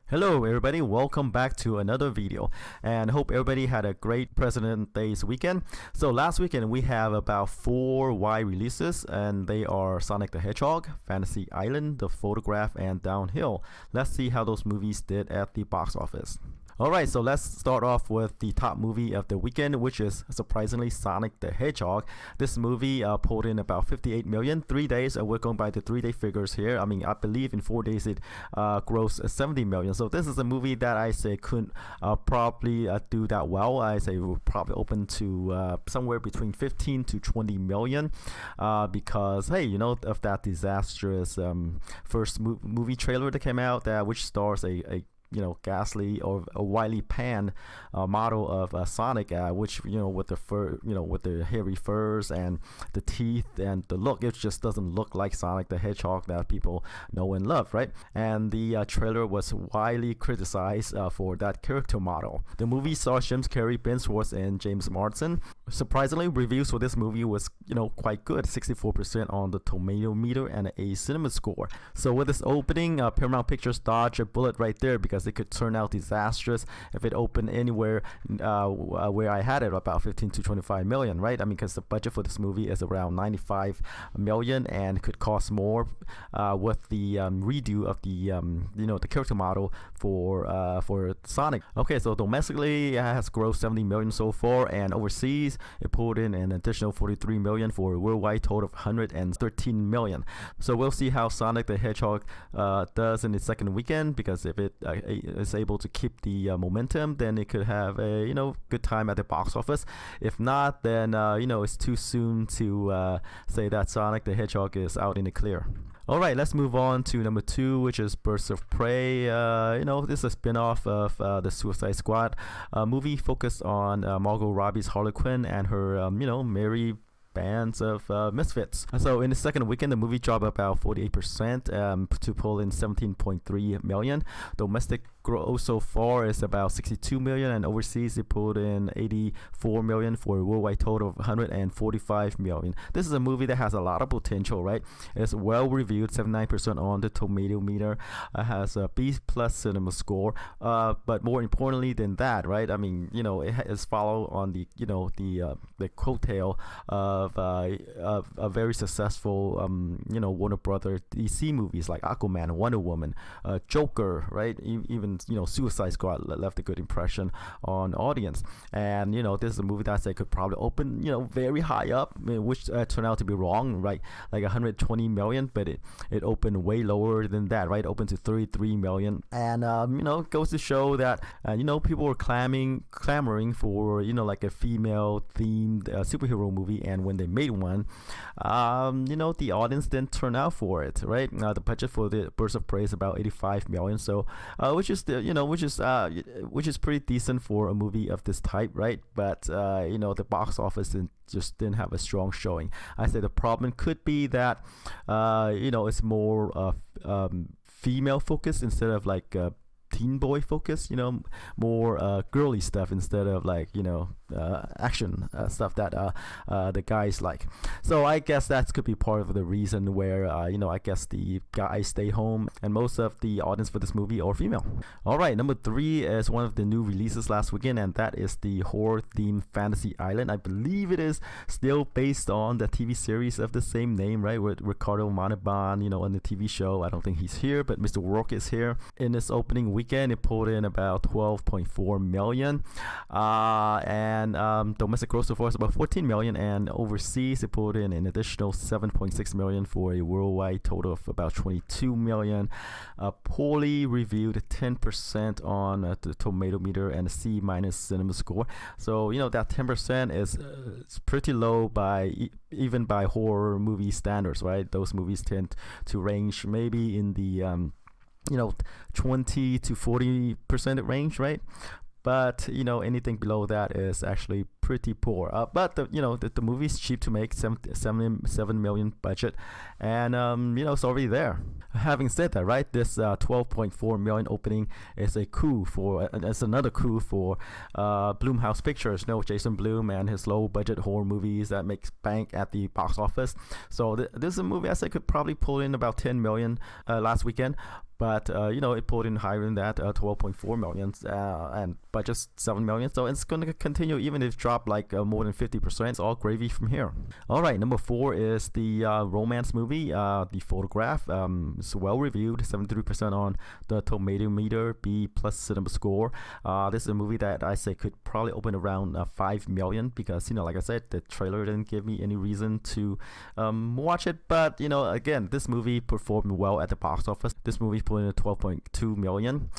Hello everybody, welcome back to another video and hope everybody had a great President Day's weekend. So last weekend we have about 4 wide releases and they are Sonic the Hedgehog, Fantasy Island, The Photograph, and Downhill. Let's see how those movies did at the box office. Alright, so let's start off with the top movie of the weekend, which is surprisingly Sonic the Hedgehog. This movie pulled in about 58 million. 3 days, we're going by the 3-day figures here. I believe in 4 days it grossed 70 million. So this is a movie that I say couldn't probably do that well. I say it will probably open to somewhere between 15 to 20 million because, hey, you know, of that disastrous first movie trailer that came out which stars a ghastly or a widely panned model of Sonic, which with the fur, with the hairy furs and the teeth and the look, it just doesn't look like Sonic the Hedgehog that people know and love, right? And the trailer was widely criticized for that character model. The movie saw Jim Carrey, Ben Schwartz, and James Marsden. Surprisingly, reviews for this movie was quite good, 64% on the tomato meter and a cinema score. So with this opening, Paramount Pictures dodged a bullet right there because it could turn out disastrous if it opened anywhere where I had it, about 15 to 25 million, right? Because the budget for this movie is around 95 million and could cost more with the redo of the character model for Sonic. Okay, so domestically it has grossed 70 million so far, and overseas it pulled in an additional 43 million for a worldwide total of 113 million. So we'll see how Sonic the Hedgehog does in its second weekend, because if it is able to keep the momentum, then it could have a good time at the box office. If not, then it's too soon to say that Sonic the Hedgehog is out in the clear. Alright, let's move on to number 2, which is Birds of Prey. This is a spin-off of the Suicide Squad movie focused on Margot Robbie's Harley Quinn and her merry bands of misfits. So in the second weekend, the movie dropped about 48% to pull in 17.3 million. Domestic growth so far is about 62 million, and overseas it pulled in 84 million for a worldwide total of 145 million. This is a movie that has a lot of potential, right? It's well reviewed, 79% on the tomato meter. It has a B+ cinema score, but more importantly than that, right? It is followed on the coattail of a very successful Warner Brothers DC movies like Aquaman, Wonder Woman, Joker, right? Even Suicide Squad left a good impression on audience. And this is a movie that I could probably open very high up, which turned out to be wrong, right? Like 120 million, but it opened way lower than that, right? Opened to 33 million. And it goes to show that people were clamoring for like a female themed superhero movie, and when they made one, the audience didn't turn out for it, right? The budget for the Birds of Prey is about 85 million, so which is pretty decent for a movie of this type, right? But the box office just didn't have a strong showing. I say the problem could be that it's more female focused instead of like teen boy focus, more girly stuff instead of like action stuff that the guys like. So I guess that could be part of the reason where I guess the guys stay home and most of the audience for this movie are female. Alright, number 3 is one of the new releases last weekend, and that is the horror themed Fantasy Island. I believe it is still based on the TV series of the same name, right, with Ricardo Montalban on the TV show. I don't think he's here, but Mr. Rourke is here. In this opening weekend it pulled in about 12.4 million, and domestic gross so far is about 14 million, and overseas it pulled in an additional 7.6 million for a worldwide total of about 22 million. Poorly reviewed, 10% on the tomato meter and a C- cinema score. So that 10% is pretty low even by horror movie standards, right? Those movies tend to range maybe in the 20 to 40% range, right? But anything below that is actually pretty poor. But the movie is cheap to make, 7 million budget, and it's already there. Having said that, right, this 12.4 million opening is a coup for it's another coup for Blumhouse Pictures. Jason Blum and his low budget horror movies that makes bank at the box office. So this is a movie I say could probably pull in about 10 million last weekend. but it pulled in higher than that, 12.4 million, and by just 7 million. So it's going to continue, even if it dropped like more than 50%. It's all gravy from here. All right, number 4 is the romance movie, The Photograph. It's well reviewed, 73% on the tomato meter, B plus cinema score. This is a movie that I say could probably open around 5 million, because like I said, the trailer didn't give me any reason to watch it. But again, this movie performed well at the box office. This movie put in 12.2 million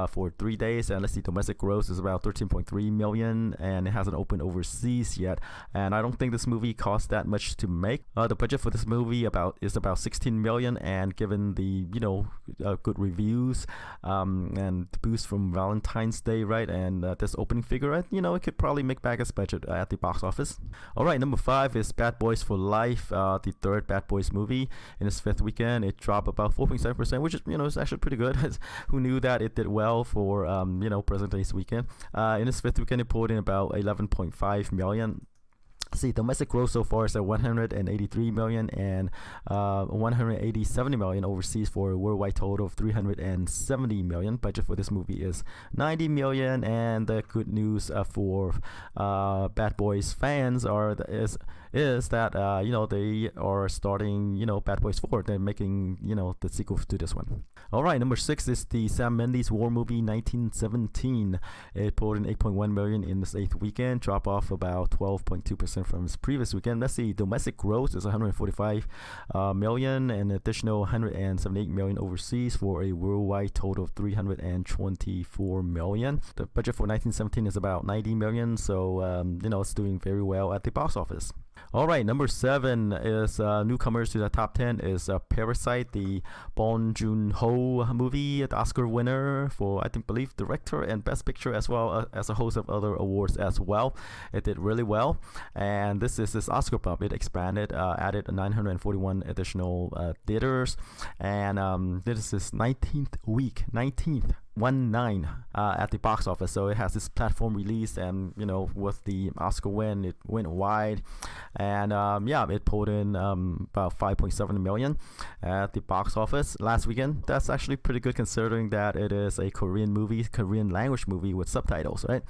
for 3 days, and let's see, domestic gross is about 13.3 million, and it hasn't opened overseas yet. And I don't think this movie cost that much to make. The budget for this movie is about 16 million, and given the good reviews and the boost from Valentine's Day, right, and this opening figure, it could probably make back its budget at the box office. All right, number 5 is Bad Boys for Life, the third Bad Boys movie. In its 5th weekend, it dropped about 4.7%, which is is actually pretty good. Who knew that it did well for President Day's weekend? In its 5th weekend, it pulled in about 11.5 million. See, domestic gross so far is at 183 million and 187 million overseas, for a worldwide total of 370 million. Budget for this movie is 90 million, and the good news for Bad Boys fans is that they are starting Bad Boys 4. They're making the sequel to this one. All right, number 6 is the Sam Mendes war movie 1917. It pulled in 8.1 million in its 8th weekend, drop off about 12.2% from its previous weekend. Let's see, domestic gross is 145 million, and additional 178 million overseas, for a worldwide total of 324 million. The budget for 1917 is about 90 million, so it's doing very well at the box office. All right, number 7 is newcomers to the top 10 is Parasite, the Bong Joon-ho movie, the Oscar winner for, I believe, director and best picture, as well as a host of other awards as well. It did really well, and this is this Oscar bump. It expanded, added 941 additional theaters, and this is 19th week, 19th 19 at the box office. So it has this platform release, and with the Oscar win, it went wide, and it pulled in about 5.7 million at the box office last weekend. That's actually pretty good, considering that it is a Korean movie, Korean language movie with subtitles, right?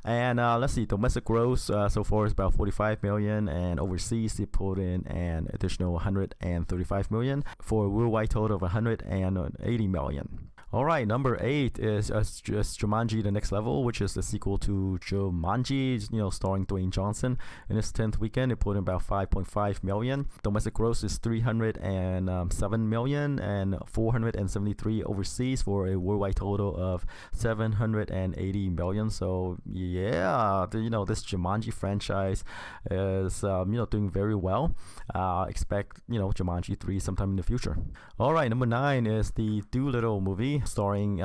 And let's see, domestic gross so far is about 45 million, and overseas it pulled in an additional 135 million, for a worldwide total of 180 million. All right, number 8 is just Jumanji: The Next Level, which is the sequel to Jumanji, starring Dwayne Johnson. In its 10th weekend, it put in about 5.5 million. Domestic gross is 307 million and 473 overseas, for a worldwide total of 780 million. So yeah, this Jumanji franchise is doing very well. Expect Jumanji 3 sometime in the future. All right, number 9 is the Dolittle movie, starring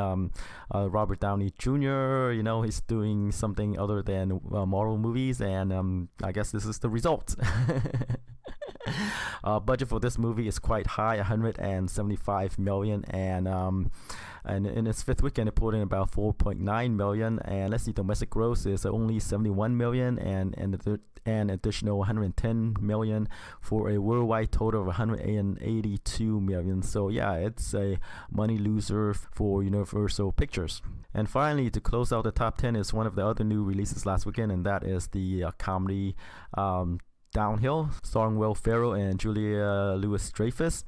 Robert Downey Jr. He's doing something other than Marvel movies, and I guess this is the result. Budget for this movie is quite high, 175 million, and in its 5th weekend, it pulled in about 4.9 million. And let's see, domestic gross is only 71 million, and an additional 110 million, for a worldwide total of 182 million. So yeah, it's a money loser for Universal Pictures. And finally, to close out the top 10 is one of the other new releases last weekend, and that is the comedy Downhill, starring Will Ferrell and Julia Louis-Dreyfus.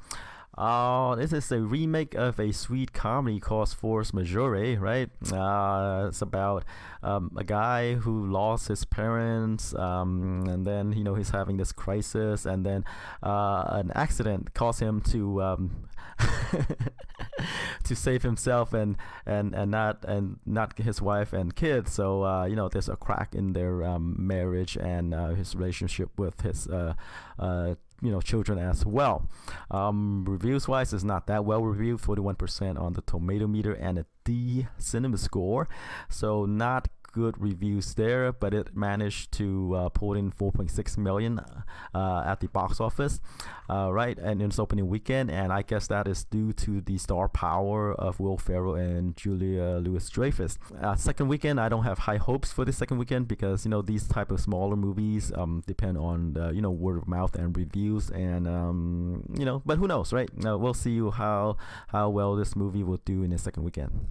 This is a remake of a sweet comedy called Force Majeure, right? It's about a guy who lost his parents, and then he's having this crisis, and then an accident caused him to to save himself and not his wife and kids. So there's a crack in their marriage and his relationship with his children as well. Reviews wise, it's not that well reviewed, 41% on the tomato meter and a D cinema score, so not good reviews there, but it managed to pull in 4.6 million at the box office, right, and in its opening weekend. And I guess that is due to the star power of Will Ferrell and Julia Louis-Dreyfus. Second weekend, I don't have high hopes for the second weekend because these type of smaller movies depend on word of mouth and reviews, and but who knows, right? We'll see how well this movie will do in the second weekend.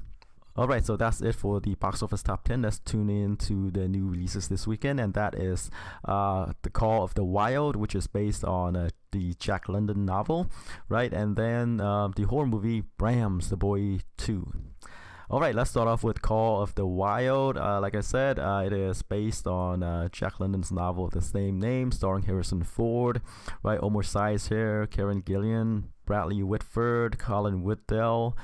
Alright, so that's it for the box office top 10. Let's tune in to the new releases this weekend, and that is The Call of the Wild, which is based on the Jack London novel, right? And then the horror movie Brahms, The Boy 2. Alright, let's start off with Call of the Wild. Like I said, it is based on Jack London's novel of the same name, starring Harrison Ford, right? Omar Sy's here, Karen Gillan, Bradley Whitford, Colin Woodell.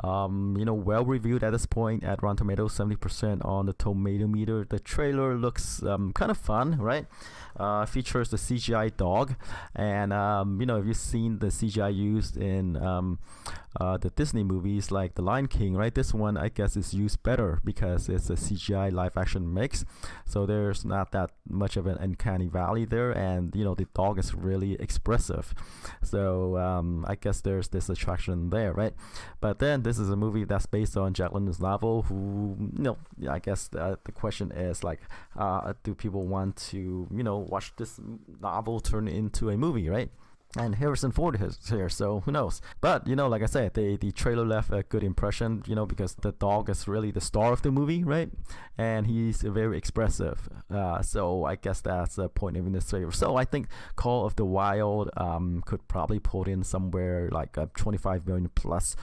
Well reviewed at this point at Rotten Tomatoes, 70% on the tomato meter. The trailer looks kind of fun, right? Features the CGI dog, and if you've seen the CGI used in the Disney movies like The Lion King, right? This one I guess is used better because it's a CGI live action mix, so there's not that much of an uncanny valley there, and the dog is really expressive, so I guess there's this attraction there, right? But then this is a movie that's based on Jack London's novel, who I guess the question is like, do people want to watch this novel turn into a movie, right? And Harrison Ford is here, so who knows? But like I said, the trailer left a good impression, because the dog is really the star of the movie, right? And he's very expressive, so I guess that's a point in this trailer. So I think Call of the Wild could probably pull in somewhere like 25 million plus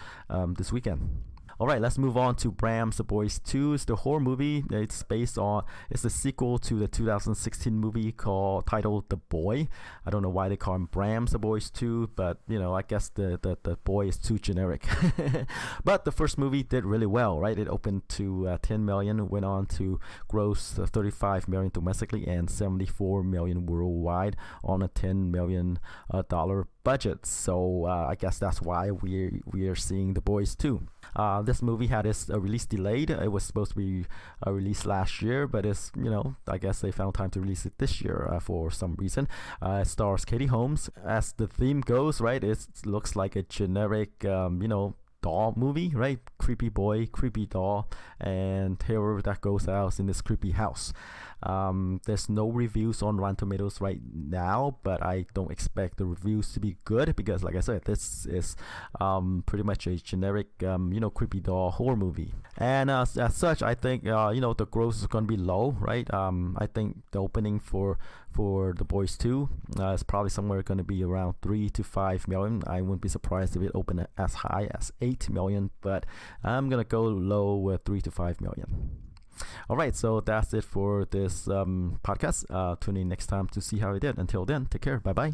this weekend. Alright, let's move on to Brahms, The Boys 2. It's the horror movie. It's a sequel to the 2016 movie titled The Boy. I don't know why they call him Brahms, The Boys 2, but I guess the boy is too generic. But the first movie did really well, right? It opened to 10 million, went on to gross 35 million domestically and 74 million worldwide on a $10 million dollar budget. So I guess that's why we are seeing The Boys 2. This movie had its release delayed. It was supposed to be released last year, but it's I guess they found time to release it this year for some reason. It stars Katie Holmes. As the theme goes, right, it looks like a generic doll movie, right? Creepy boy, creepy doll, and terror that goes out in this creepy house. There's no reviews on Rotten Tomatoes right now, but I don't expect the reviews to be good because, like I said, this is pretty much a generic, creepy doll horror movie. And as such, I think the gross is going to be low, right? I think the opening for The Boys 2 is probably somewhere going to be around 3 to 5 million. I wouldn't be surprised if it opened as high as 8 million, but I'm gonna go low with 3 to 5 million. Alright, so that's it for this podcast. Tune in next time to see how it did. Until then, take care. Bye bye.